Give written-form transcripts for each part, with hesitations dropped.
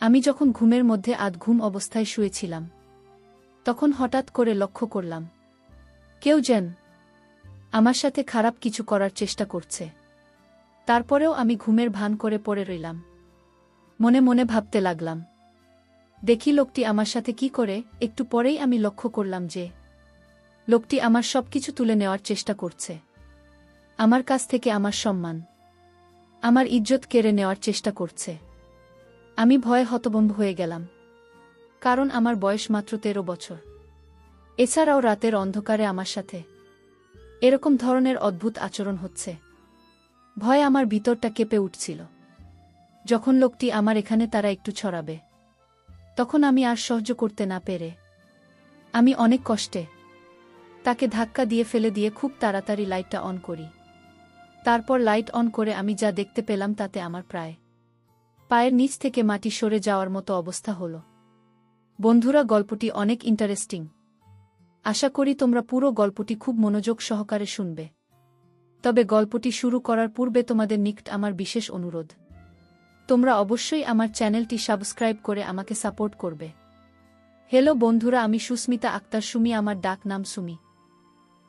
আমি যখন ঘুমের মধ্যে আধঘুম অবস্থায় শুয়েছিলাম, তখন হঠাৎ করে লক্ষ্য করলাম কেউ যেন আমার সাথে খারাপ কিছু করার চেষ্টা করছে। তারপরেও আমি ঘুমের ভান করে পড়ে রইলাম। মনে মনে ভাবতে লাগলাম, দেখি লোকটি আমার সাথে কি করে। একটু পরেই আমি লক্ষ্য করলাম যে লোকটি আমার সবকিছু তুলে নেওয়ার চেষ্টা করছে। আমার কাছ থেকে আমার সম্মান, আমার ইজ্জত কেড়ে নেওয়ার চেষ্টা করছে। আমি ভয়ে হতভম্ব হয়ে গেলাম, কারণ আমার বয়স মাত্র 13 বছর। এছাড়াও রাতের অন্ধকারে আমার সাথে এরকম ধরনের অদ্ভুত আচরণ হচ্ছে। ভয়ে আমার ভিতরটা কেঁপে উঠছিল। যখন লোকটি আমার এখানে তারা একটু ছড়াবে, তখন আমি আর সহ্য করতে না পেরে আমি অনেক কষ্টে তাকে ধাক্কা দিয়ে ফেলে দিয়ে খুব তাড়াতাড়ি লাইটটা অন করি। তারপর লাইট অন করে আমি যা দেখতে পেলাম তাতে আমার প্রায় পায়ের নিচ থেকে মাটি সরে যাওয়ার মতো অবস্থা হলো। বন্ধুরা, গল্পটি অনেক ইন্টারেস্টিং। আশা করি তোমরা পুরো গল্পটি খুব মনোযোগ সহকারে শুনবে। তবে গল্পটি শুরু করার পূর্বে তোমাদের নিকট আমার বিশেষ অনুরোধ, তোমরা অবশ্যই আমার চ্যানেলটি সাবস্ক্রাইব করে আমাকে সাপোর্ট করবে। হ্যালো বন্ধুরা, আমি সুস্মিতা আক্তার সুমি, আমার ডাক নাম সুমি।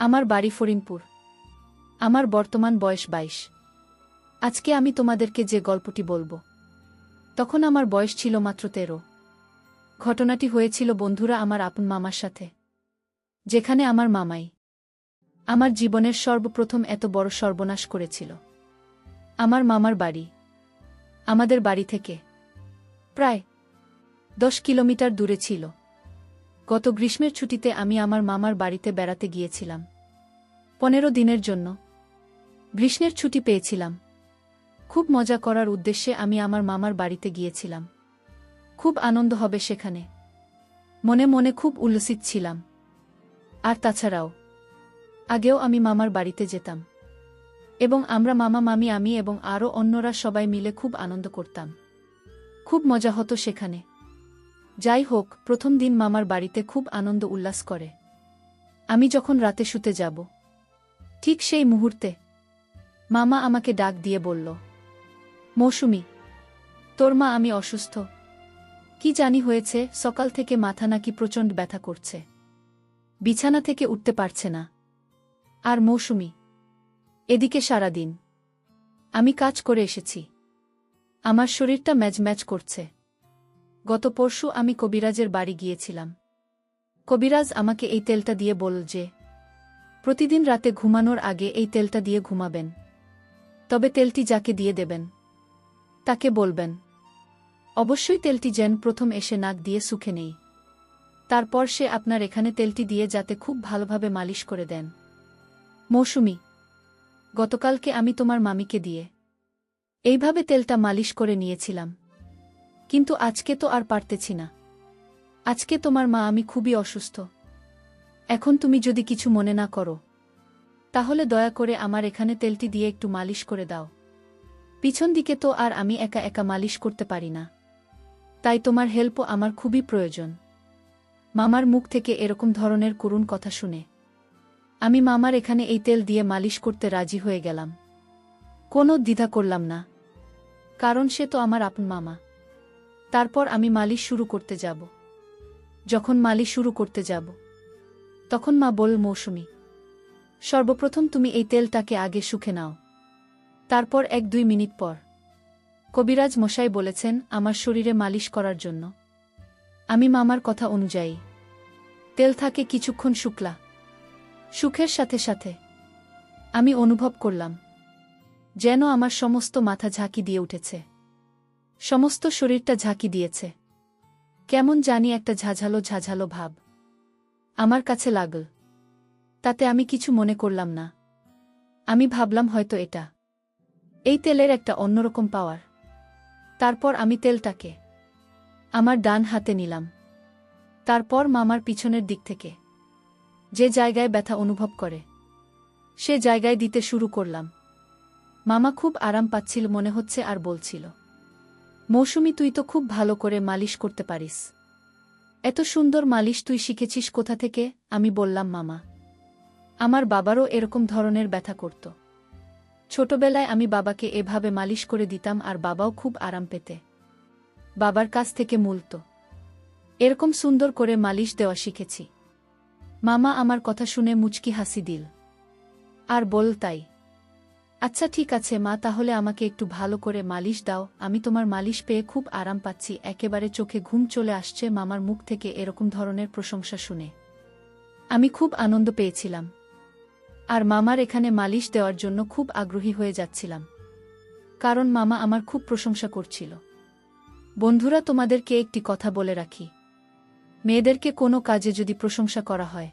আমার বাড়ি ফরিদপুর। আমার বর্তমান বয়স 22। আজকে আমি তোমাদেরকে যে গল্পটি বলবো, তখন আমার বয়স ছিল মাত্র 13। ঘটনাটি হয়েছিল বন্ধুরা আমার আপন মামার সাথে, যেখানে আমার মামাই আমার জীবনের সর্বপ্রথম এত বড় সর্বনাশ করেছিল। আমার মামার বাড়ি আমাদের বাড়ি থেকে প্রায় 10 কিলোমিটার দূরে ছিল। গত গ্রীষ্মের ছুটিতে আমি আমার মামার বাড়িতে বেড়াতে গিয়েছিলাম। 15 দিনের জন্য গ্রীষ্মের ছুটি পেয়েছিলাম। খুব মজা করার উদ্দেশ্যে আমি আমার মামার বাড়িতে গিয়েছিলাম। খুব আনন্দ হবে সেখানে, মনে মনে খুব উল্লসিত ছিলাম। আর তাছাড়াও আগেও আমি মামার বাড়িতে যেতাম এবং আমরা মামা মামি আমি এবং আরও অন্যরা সবাই মিলে খুব আনন্দ করতাম। খুব মজা হতো সেখানে। যাই হোক, প্রথম দিন মামার বাড়িতে খুব আনন্দ উল্লাস করে আমি যখন রাতে শুতে যাব, ঠিক সেই মুহূর্তে মামা আমাকে ডাক দিয়ে বলল, মৌসুমী, তোর মা আমি অসুস্থ। কি জানি হয়েছে, সকাল থেকে মাথা নাকি প্রচণ্ড ব্যথা করছে, বিছানা থেকে উঠতে পারছে না। আর মৌসুমী, এদিকে সারাদিন আমি কাজ করে এসেছি, আমার শরীরটা ম্যাজম্যাজ করছে। গত পরশু আমি কবিরাজের বাড়ি গিয়েছিলাম। কবিরাজ আমাকে এই তেলটা দিয়ে বলল যে প্রতিদিন রাতে ঘুমানোর আগে এই তেলটা দিয়ে ঘুমাবেন। তবে তেলটি যাকে দিয়ে দেবেন তাকে বলবেন অবশ্যই তেলটি যেন প্রথম এসে নাক দিয়ে শুকে নেই। তারপর সে আপনার এখানে তেলটি দিয়ে যাতে খুব ভালোভাবে মালিশ করে দেন। মৌসুমী, গতকালকে আমি তোমার মামিকে দিয়ে এইভাবে তেলটা মালিশ করে নিয়েছিলাম, কিন্তু আজকে তো আর পারতেছি না। আজকে তোমার মা আমি খুবই অসুস্থ। এখন তুমি যদি কিছু মনে না করো, তাহলে দয়া করে আমার এখানে তেলটি দিয়ে একটু মালিশ করে দাও। পিছন দিকে তো আর আমি একা একা মালিশ করতে পারি না, তাই তোমার হেল্পও আমার খুবই প্রয়োজন। মামার মুখ থেকে এরকম ধরনের করুণ কথা শুনে আমি মামার এখানে এই তেল দিয়ে মালিশ করতে রাজি হয়ে গেলাম। কোনো দ্বিধা করলাম না, কারণ সে তো আমার আপন মামা। তারপর আমি মালিশ শুরু করতে যাব। যখন মালিশ শুরু করতে যাব, তখন মা বলল, মৌসুমী, সর্বপ্রথম তুমি এই তেলটাকে আগে শুকে নাও। তারপর 1-2 মিনিট পর কবিরাজ মশাই বলেছেন আমার শরীরে মালিশ করার জন্য। আমি মামার কথা অনুযায়ী তেল থাকে কিছুক্ষণ শুকলা। সুখের সাথে সাথে আমি অনুভব করলাম যেন আমার সমস্ত মাথা ঝাঁকি দিয়ে উঠেছে, সমস্ত শরীরটা ঝাঁকি দিয়েছে। কেমন জানি একটা ঝাঝালো ঝাঝালো ভাব আমার কাছে লাগল। তাতে আমি কিছু মনে করলাম না। আমি ভাবলাম হয়তো এটা এই তেলের একটা অন্যরকম পাওয়ার। তারপর আমি তেলটাকে আমার ডান হাতে নিলাম। তারপর মামার পিছনের দিক থেকে যে জায়গায় ব্যথা অনুভব করে সে জায়গায় দিতে শুরু করলাম। মামা খুব আরাম পাচ্ছিল মনে হচ্ছে আর বলছিল, মৌসুমী, তুই তো খুব ভালো করে মালিশ করতে পারিস। এত সুন্দর মালিশ তুই শিখেছিস কোথা থেকে? আমি বললাম, মামা, আমার বাবারও এরকম ধরনের ব্যথা করত। ছোটবেলায় আমি বাবাকে এভাবে মালিশ করে দিতাম আর বাবাও খুব আরাম পেতে। বাবার কাছ থেকে মূলত এরকম সুন্দর করে মালিশ দেওয়া শিখেছি। মামা আমার কথা শুনে মুচকি হাসি দিল আর বল, তাই? আচ্ছা ঠিক আছে মা, তাহলে আমাকে একটু ভালো করে মালিশ দাও, আমি তোমার মালিশ পেয়ে খুব আরাম পাচ্ছি। একেবারে চোখে ঘুম চলে আসছে মামার মুখ থেকে এরকম ধরনের প্রশংসা শুনে। আমি খুব আনন্দ পেয়েছিলাম আর মামার এখানে মালিশ দেওয়ার জন্য খুব আগ্রহী হয়ে যাচ্ছিলাম, কারণ মামা আমার খুব প্রশংসা করছিল। বন্ধুরা, তোমাদেরকে একটি কথা বলে রাখি, মেয়েদেরকে কোনো কাজে যদি প্রশংসা করা হয়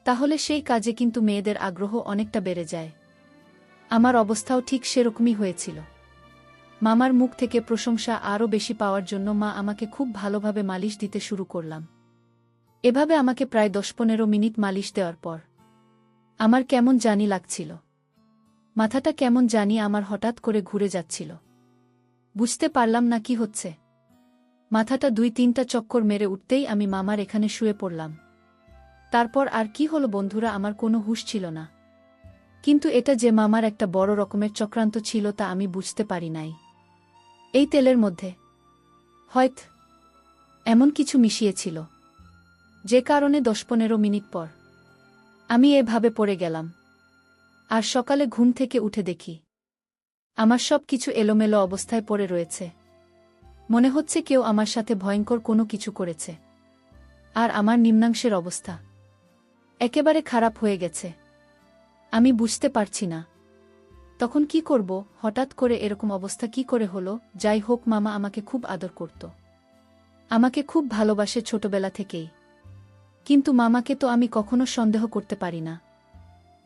তাহলে সেই কাজে কিন্তু মেয়েদের আগ্রহ অনেকটা বেড়ে যায়। আমার অবস্থাও ঠিক সেরকমই হয়েছিল। মামার মুখ থেকে প্রশংসা আরও বেশি পাওয়ার জন্য মা আমাকে খুব ভালোভাবে মালিশ দিতে শুরু করলাম। এভাবে আমাকে প্রায় 10-15 মিনিট মালিশ দেওয়ার পর আমার কেমন জানি লাগছিল, মাথাটা কেমন জানি আমার হঠাৎ করে ঘুরে যাচ্ছিল। বুঝতে পারলাম না কি হচ্ছে। মাথাটা 2-3টা চক্কর মেরে উঠতেই আমি মামার এখানে শুয়ে পড়লাম। তারপর আর কি হলো বন্ধুরা, আমার কোনো হুঁশ ছিল না। কিন্তু এটা যে মামার একটা বড় রকমের চক্রান্ত ছিল তা আমি বুঝতে পারি নাই। এই তেলের মধ্যে হয়তো এমন কিছু মিশিয়েছিল যে কারণে 10-15 মিনিট পর আমি এভাবে পড়ে গেলাম। আর সকালে ঘুম থেকে উঠে দেখি আমার সব কিছু এলোমেলো অবস্থায় পড়ে রয়েছে। মনে হচ্ছে কেউ আমার সাথে ভয়ঙ্কর কোনো কিছু করেছে। আর আমার নিম্নাংশের অবস্থা একেবারে খারাপ হয়ে গেছে। আমি বুঝতে পারছি না তখন কি করব। হঠাৎ করে এরকম অবস্থা কি করে হলো? যাই হোক, মামা আমাকে খুব আদর করত, আমাকে খুব ভালোবাসে ছোটবেলা থেকেই। কিন্তু মামাকে তো আমি কখনো সন্দেহ করতে পারি না।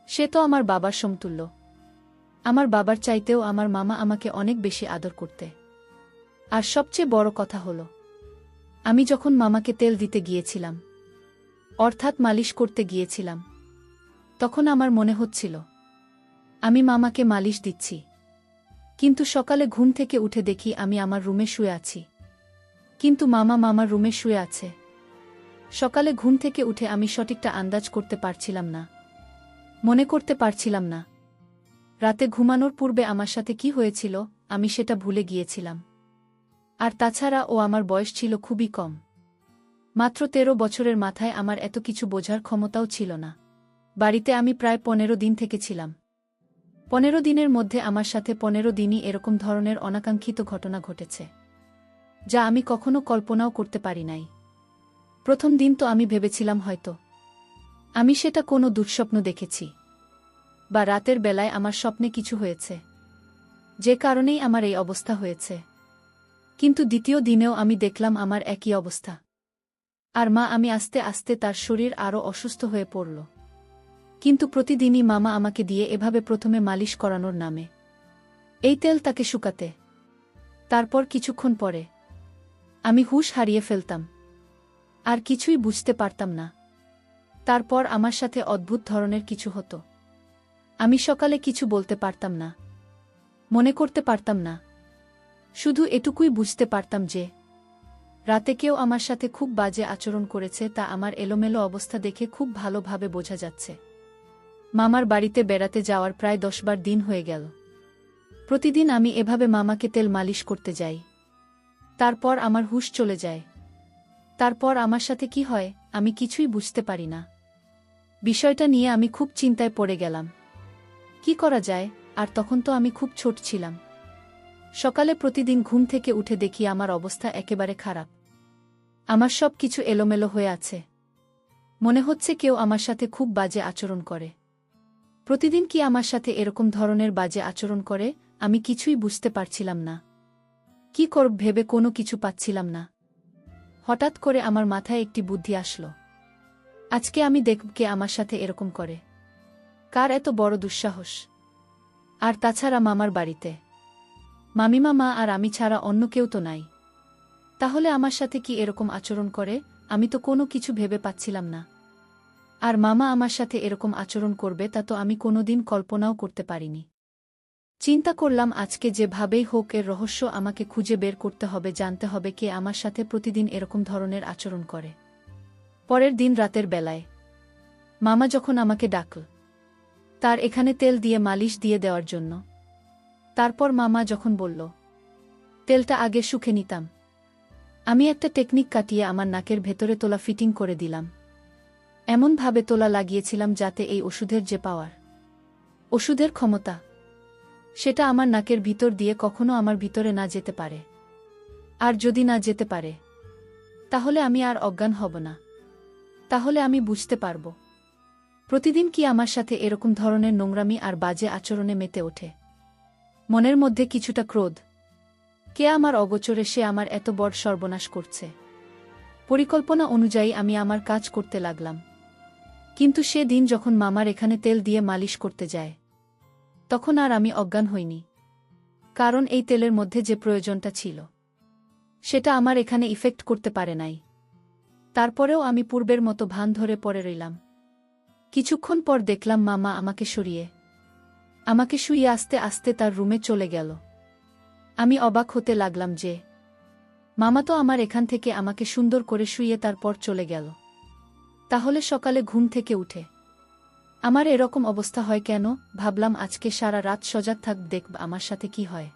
সে তো আমার বাবার সমতুল্য। আমার বাবার চাইতেও আমার মামা আমাকে অনেক বেশি আদর করতে। আর সবচেয়ে বড় কথা হলো, আমি যখন মামাকে তেল দিতে গিয়েছিলাম, অর্থাৎ মালিশ করতে গিয়েছিলাম, তখন আমার মনে হচ্ছিল আমি মামাকে মালিশ দিচ্ছি। কিন্তু সকালে ঘুম থেকে উঠে দেখি আমি আমার রুমে শুয়ে আছি, কিন্তু মামা মামার রুমে শুয়ে আছে। সকালে ঘুম থেকে উঠে আমি সঠিকটা আন্দাজ করতে পারছিলাম না, মনে করতে পারছিলাম না রাতে ঘুমানোর পূর্বে আমার সাথে কি হয়েছিল। আমি সেটা ভুলে গিয়েছিলাম। আর তাছাড়া ও আমার বয়স ছিল খুবই কম, মাত্র 13 বছরের মাথায় আমার এত কিছু বোঝার ক্ষমতাও ছিল না। বাড়িতে আমি প্রায় 15 দিন থেকেছিলাম। 15 দিনের মধ্যে আমার সাথে 15 দিনই এরকম ধরনের অনাকাঙ্ক্ষিত ঘটনা ঘটেছে, যা আমি কখনো কল্পনাও করতে পারি নাই। প্রথম দিন তো আমি ভেবেছিলাম হয়তো আমি সেটা কোনো দুঃস্বপ্ন দেখেছি, বা রাতের বেলায় আমার স্বপ্নে কিছু হয়েছে, যে কারণেই আমার এই অবস্থা হয়েছে। কিন্তু দ্বিতীয় দিনেও আমি দেখলাম আমার একই অবস্থা। আর মা আমি আস্তে আস্তে তার শরীর আরও অসুস্থ হয়ে পড়ল। কিন্তু প্রতিদিনই মামা আমাকে দিয়ে এভাবে প্রথমে মালিশ করানোর নামে এই তেল তাকে শুকাতে। তারপর কিছুক্ষণ পরে আমি হুঁশ হারিয়ে ফেলতাম, আর কিছুই বুঝতে পারতাম না। তারপর আমার সাথে অদ্ভুত ধরনের কিছু হতো। আমি সকালে কিছু বলতে পারতাম না, মনে করতে পারতাম না। শুধু এটুকুই বুঝতে পারতাম যে রাতে কেউ আমার সাথে খুব বাজে আচরণ করেছে, তা আমার এলোমেলো অবস্থা দেখে খুব ভালোভাবে বোঝা যাচ্ছে। মামার বাড়িতে বেড়াতে যাওয়ার প্রায় 10 দিন হয়ে গেল। প্রতিদিন আমি এভাবে মামাকে তেল মালিশ করতে যাই। তারপর আমার হুঁশ চলে যায়। তারপর আমার সাথে কি হয় আমি কিছুই বুঝতে পারি না। বিষয়টা নিয়ে আমি খুব চিন্তায় পড়ে গেলাম, কি করা যায়। আর তখন তো আমি খুব ছোট ছিলাম। সকালে প্রতিদিন ঘুম থেকে উঠে দেখি আমার অবস্থা একেবারে খারাপ। আমার সব কিছু এলোমেলো হয়ে আছে। মনে হচ্ছে কেউ আমার সাথে খুব বাজে আচরণ করে। প্রতিদিন কি আমার সাথে এরকম ধরনের বাজে আচরণ করে? আমি কিছুই বুঝতে পারছিলাম না। কি করব ভেবে কোনো কিছু পাচ্ছিলাম না। হঠাৎ করে আমার মাথায় একটি বুদ্ধি আসলো। আজকে আমি দেখব কে আমার সাথে এরকম করে, কার এত বড় দুঃসাহস। আর তাছাড়া মামার বাড়িতে মামিমা মা আর আমি ছাড়া অন্য কেউ তো নাই। তাহলে আমার সাথে কি এরকম আচরণ করে? আমি তো কোনো কিছু ভেবে পাচ্ছিলাম না। আর মামা আমার সাথে এরকম আচরণ করবে তা তো আমি কোনোদিন কল্পনাও করতে পারিনি। চিন্তা করলাম আজকে যেভাবেই হোক এর রহস্য আমাকে খুঁজে বের করতে হবে, জানতে হবে কে আমার সাথে প্রতিদিন এরকম ধরনের আচরণ করে। পরের দিন রাতের বেলায় মামা যখন আমাকে ডাকল তার এখানে তেল দিয়ে মালিশ দিয়ে দেওয়ার জন্য, তারপর মামা যখন বলল তেলটা আগে শুকে নিতাম, আমি একটা টেকনিক কাটিয়ে আমার নাকের ভেতরে তোলা ফিটিং করে দিলাম। এমনভাবে তোলা লাগিয়েছিলাম যাতে এই ওষুধের যে পাওয়ার, ওষুধের ক্ষমতা, সেটা আমার নাকের ভিতর দিয়ে কখনো আমার ভিতরে না যেতে পারে। আর যদি না যেতে পারে, তাহলে আমি আর অজ্ঞান হব না। তাহলে আমি বুঝতে পারব প্রতিদিন কি আমার সাথে এরকম ধরনের নোংরামি আর বাজে আচরণে মেতে ওঠে। মনের মধ্যে কিছুটা ক্রোধ, কে আমার অগোচরে সে আমার এত বড় সর্বনাশ করছে। পরিকল্পনা অনুযায়ী আমি আমার কাজ করতে লাগলাম। কিন্তু সে দিন যখন মামার এখানে তেল দিয়ে মালিশ করতে যায়, তখন আর আমি অজ্ঞান হইনি। কারণ এই তেলের মধ্যে যে প্রয়োজনটা ছিল, সেটা আমার এখানে ইফেক্ট করতে পারে নাই। তারপরেও আমি পূর্বের মতো ভান ধরে পড়ে রইলাম। কিছুক্ষণ পর দেখলাম মামা আমাকে শুইয়ে আস্তে আস্তে তার রুমে চলে গেল। আমি অবাক হতে লাগলাম যে মামা তো আমার এখান থেকে আমাকে সুন্দর করে শুইয়ে তারপর চলে গেল। তাহলে সকালে ঘুম থেকে উঠে আমার এরকম অবস্থা হয় কেন? ভাবলাম আজকে সারা রাত সজাগ থাক, দেখব আমার সাথে কি হয়।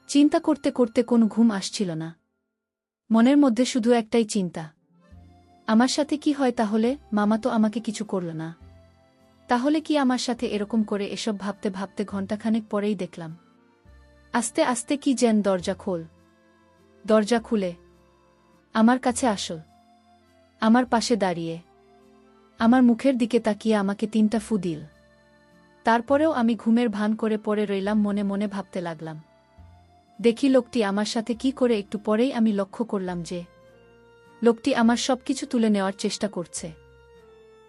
চিন্তা করতে করতে কোনো ঘুম আসছিল না। মনের মধ্যে শুধু একটাই চিন্তা, আমার সাথে কি হয় তাহলে? মামা তো আমাকে কিছু করল না, তাহলে কি আমার সাথে এরকম করে? এসব ভাবতে ভাবতে ঘণ্টাখানেক পরেই দেখলাম আস্তে আস্তে কি যেন দরজা খোল। দরজা খুলে আমার কাছে আসল, আমার পাশে দাঁড়িয়ে আমার মুখের দিকে তাকিয়ে আমাকে 3টা ফু দিল। তারপরেও আমি ঘুমের ভান করে পড়ে রইলাম, মনে মনে ভাবতে লাগলাম। দেখি লোকটি আমার সাথে কি করে। একটু পরেই আমি লক্ষ্য করলাম যে লোকটি আমার সবকিছু তুলে নেওয়ার চেষ্টা করছে।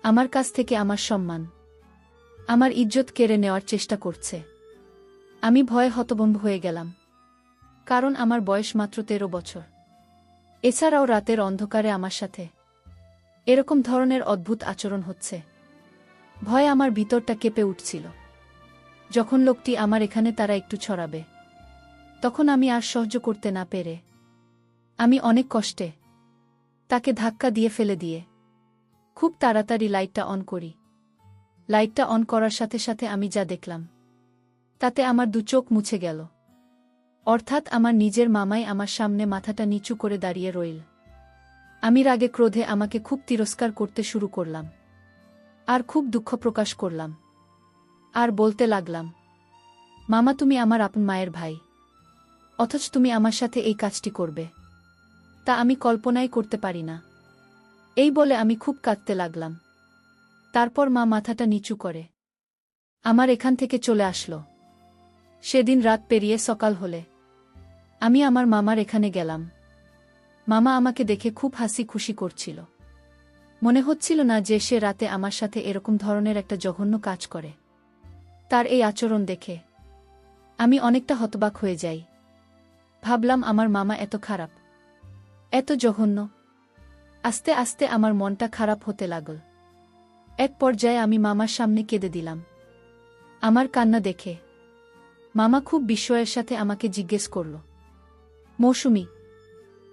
আমার কাছ থেকে আমার সম্মান, আমার ইজ্জত কেড়ে নেওয়ার চেষ্টা করছে। আমি ভয়ে হতভম্ব হয়ে গেলাম, কারণ আমার বয়স মাত্র 13 বছর। এছাড়াও রাতের অন্ধকারে আমার সাথে এরকম ধরনের অদ্ভুত আচরণ হচ্ছে। ভয়ে আমার ভিতরটা কেঁপে উঠছিল। যখন লোকটি আমার এখানে তারা একটু ছড়াবে, তখন আমি আর সহ্য করতে না পেরে আমি অনেক কষ্টে তাকে ধাক্কা দিয়ে ফেলে দিয়ে খুব তাড়াতাড়ি লাইটটা অন করি। লাইটটা অন করার সাথে সাথে আমি যা দেখলাম, তাতে আমার 2 চোখ মুছে গেল। অর্থাৎ আমার নিজের মামাই আমার সামনে মাথাটা নিচু করে দাঁড়িয়ে রইল। আমি রাগে ক্রোধে আমাকে খুব তিরস্কার করতে শুরু করলাম, আর খুব দুঃখ প্রকাশ করলাম, আর বলতে লাগলাম, মামা তুমি আমার আপন মায়ের ভাই, অথচ তুমি আমার সাথে এই কাজটি করবে, তা আমি কল্পনাই করতে পারি না। এই বলে আমি খুব কাঁদতে লাগলাম। তারপর মা মাথাটা নিচু করে আমার এখান থেকে চলে আসলো। সেদিন রাত পেরিয়ে সকাল হলে আমি আমার মামার এখানে গেলাম। মামা আমাকে দেখে খুব হাসি খুশি করছিল। মনে হচ্ছিল না যে সে রাতে আমার সাথে এরকম ধরনের একটা জঘন্য কাজ করে। তার এই আচরণ দেখে আমি অনেকটা হতবাক হয়ে যাই। ভাবলাম আমার মামা এত খারাপ, এত জঘন্য। আস্তে আস্তে আমার মনটা খারাপ হতে লাগল। এক পর্যায়ে আমি মামার সামনে কেঁদে দিলাম। আমার কান্না দেখে মামা খুব বিস্ময়ের সাথে আমাকে জিজ্ঞেস করল, মৌসুমী,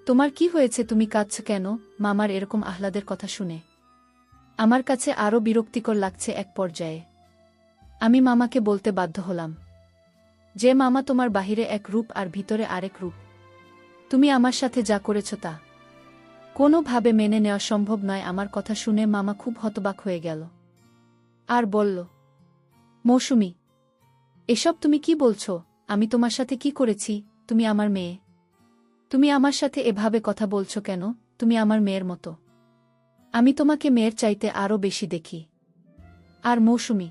তোমার কি হয়েছে? তুমি কাঁদছ কেন? মামার এরকম আহ্লাদের কথা শুনে আমার কাছে আরও বিরক্তিকর লাগছে। এক পর্যায়ে আমি মামাকে বলতে বাধ্য হলাম যে মামা, তোমার বাহিরে এক রূপ আর ভিতরে আরেক রূপ। তুমি আমার সাথে যা করেছ তা কোনোভাবে মেনে নেওয়া সম্ভব নয়। আমার কথা শুনে মামা খুব হতবাক হয়ে গেল আর বলল, মৌসুমী, এসব তুমি কি বলছো? আমি তোমার সাথে কি করেছি? তুমি আমার মেয়ে, তুমি আমার সাথে এভাবে কথা বলছো কেন? তুমি আমার মেয়ের মতো, আমি তোমাকে মেয়ের চাইতে আরও বেশি দেখি। আর মৌসুমী,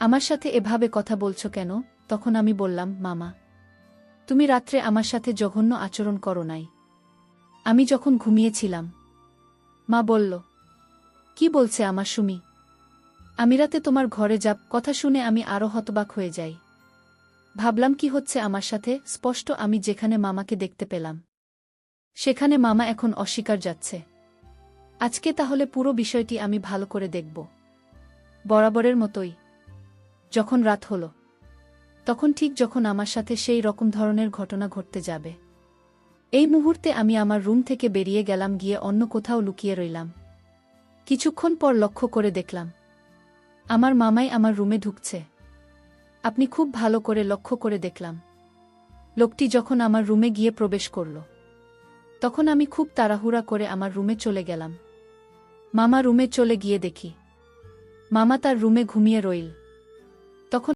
আমার সাথে এভাবে কথা বলছো কেন? তখন আমি বললাম, মামা, তুমি রাত্রে আমার সাথে জঘন্য আচরণ করো নাই, আমি যখন ঘুমিয়েছিলাম। মা বলল, কি বলছে আমার সুমি? আমি রাতে তোমার ঘরে যাব? কথা শুনে আমি আরও হতবাক হয়ে যাই। ভাবলাম কি হচ্ছে আমার সাথে? স্পষ্ট আমি যেখানে মামাকে দেখতে পেলাম, সেখানে মামা এখন অস্বীকার যাচ্ছে। আজকে তাহলে পুরো বিষয়টি আমি ভালো করে দেখব। বরাবরের মতোই যখন রাত হলো, তখন ঠিক যখন আমার সাথে সেই রকম ধরনের ঘটনা ঘটতে যাবে, এই মুহূর্তে আমি আমার রুম থেকে বেরিয়ে গেলাম, গিয়ে অন্য কোথাও লুকিয়ে রইলাম। কিছুক্ষণ পর লক্ষ্য করে দেখলাম আমার মামাই আমার রুমে ঢুকছে। আপনি খুব ভালো করে লক্ষ্য করে দেখলাম লোকটি যখন আমার রুমে গিয়ে প্রবেশ করল, তখন আমি খুব তাড়াহুড়া করে আমার রুমে চলে গেলাম। মামা রুমে চলে গিয়ে দেখি মামা তার রুমে ঘুমিয়ে রইল। তখন